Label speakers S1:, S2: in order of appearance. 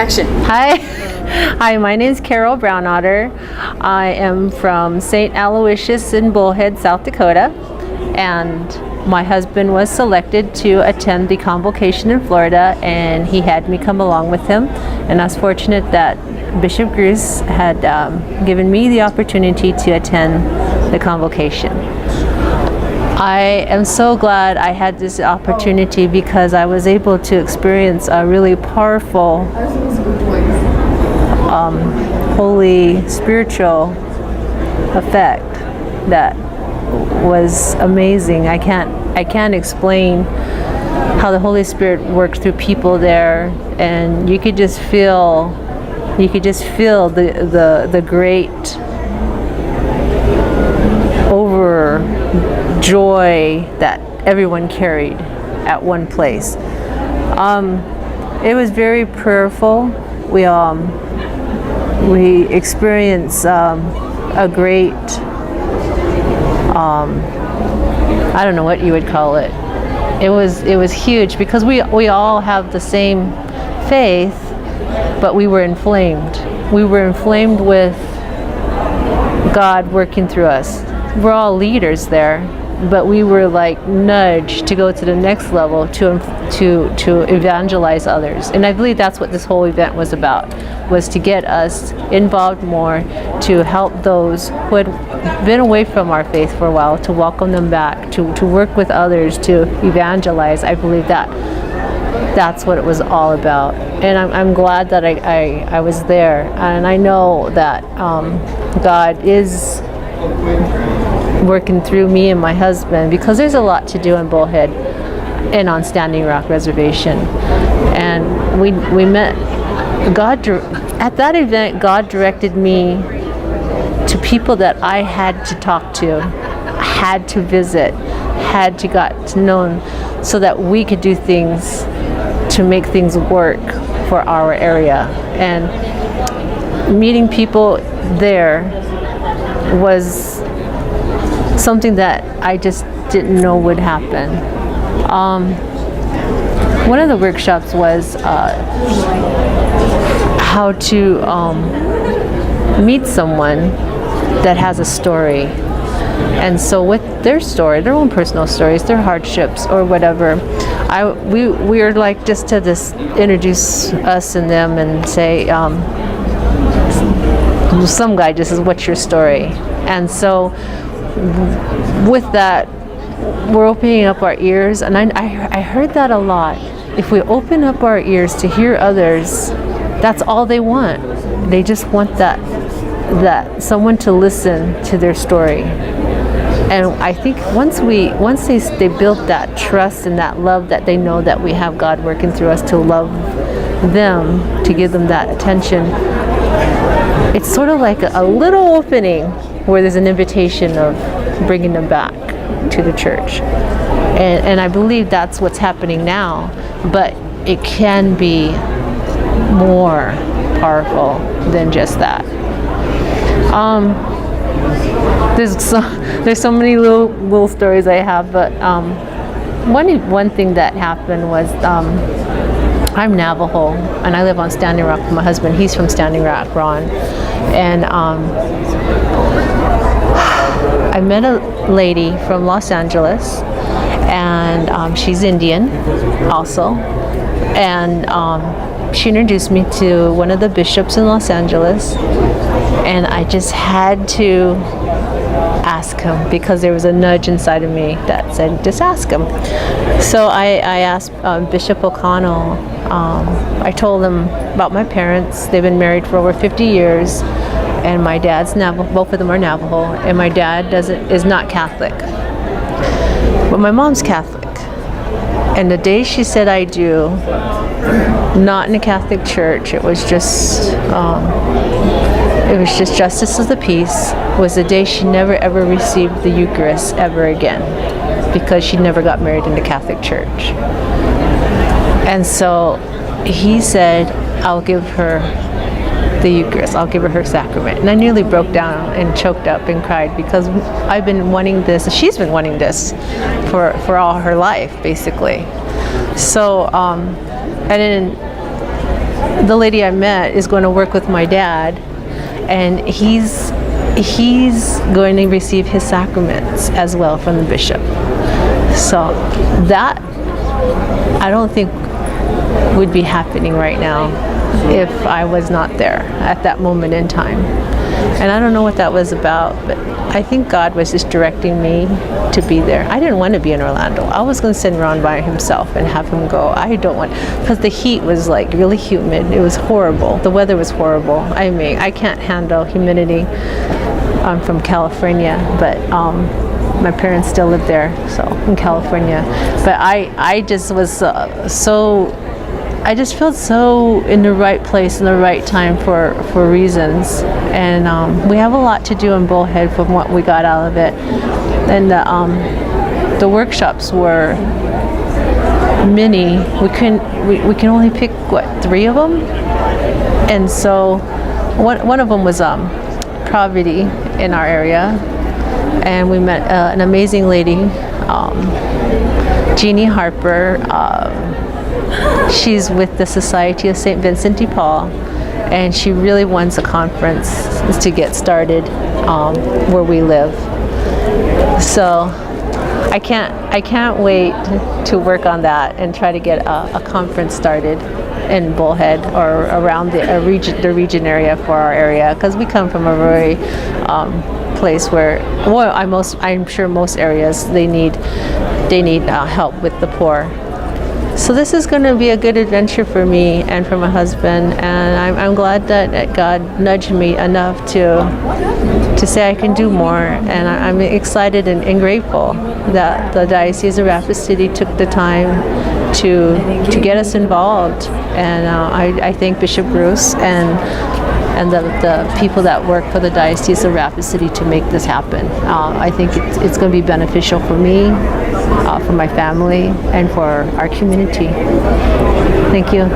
S1: Action.
S2: Hi. Hi, my name is Carol Brown Otter. I am from St. Aloysius in Bullhead, South Dakota, and my husband was selected to attend the convocation in Florida, and he had me come along with him. And I was fortunate that Bishop Gruss had given me the opportunity to attend the convocation. I am so glad I had this opportunity because I was able to experience a really powerful, holy, spiritual effect that was amazing. I can't explain how the Holy Spirit worked through people there, and you could just feel the great joy that everyone carried at one place. It was very prayerful. We experienced a great, I don't know what you would call it. It was huge because we all have the same faith, but we were inflamed. We were inflamed with God working through us. We're all leaders there, but we were like nudged to go to the next level to evangelize others. And I believe that's what this whole event was about, was to get us involved more, to help those who had been away from our faith for a while, to welcome them back, to work with others, to evangelize. I believe that's what it was all about. And I'm glad that I was there. And I know that God is working through me and my husband, because there's a lot to do in Bullhead and on Standing Rock Reservation. And we met God at that event. God directed me to people that I had to talk to, had to visit, had to get to know, so that we could do things to make things work for our area. And meeting people there was something that I just didn't know would happen. One of the workshops was how to meet someone that has a story. And so with their story, their own personal stories, their hardships or whatever, we were like just to introduce us and them and say, some guy just says, "What's your story?" And so with that, we're opening up our ears, and I heard that a lot. If we open up our ears to hear others, that's all they want. They just want that someone to listen to their story. And I think once they build that trust and that love, that they know that we have God working through us to love them, to give them that attention, it's sort of like a little opening where there's an invitation of bringing them back to the church. And I believe that's what's happening now, but it can be more powerful than just that. There's so many little stories I have, but one thing that happened was I'm Navajo, and I live on Standing Rock with my husband. He's from Standing Rock, Ron. And I met a lady from Los Angeles, and she's Indian also. And she introduced me to one of the bishops in Los Angeles, and I just had to ask him because there was a nudge inside of me that said, just ask him. So I asked Bishop O'Connell. I told him about my parents. They've been married for over 50 years, and my dad's Navajo. Both of them are Navajo, and my dad is not Catholic, but my mom's Catholic. And the day she said I do, not in a Catholic church, it was just Justice of the Peace, was the day she never ever received the Eucharist ever again, because she never got married in the Catholic church. And so he said, I'll give her the Eucharist, I'll give her sacrament. And I nearly broke down and choked up and cried, because I've been wanting this, she's been wanting this for all her life, basically. So, and then the lady I met is going to work with my dad, and he's going to receive his sacraments as well from the bishop. So that, I don't think would be happening right now if I was not there at that moment in time. And I don't know what that was about, but I think God was just directing me to be there. I didn't want to be in Orlando. I was going to send Ron by himself and have him go. I don't want, because the heat was like really humid. It was horrible. The weather was horrible. I mean, I can't handle humidity. I'm from California, but my parents still live there, so in California. But I just was I just felt so in the right place in the right time for reasons. And we have a lot to do in Bullhead from what we got out of it. And the workshops were many. We can only pick, what, 3 of them? And so one of them was Poverty in our area. And we met an amazing lady, Jeannie Harper. She's with the Society of St. Vincent de Paul, and she really wants a conference to get started where we live. So I can't wait to work on that and try to get a conference started in Bullhead or around the region area for our area, because we come from a very place where, well, I'm sure most areas they need help with the poor. So this is going to be a good adventure for me and for my husband, and I'm glad that God nudged me enough to say I can do more, and I'm excited and grateful that the Diocese of Rapid City took the time to get us involved, and I thank Bishop Bruce and the people that work for the Diocese of Rapid City to make this happen. I think it's going to be beneficial for me, for my family, and for our community. Thank you.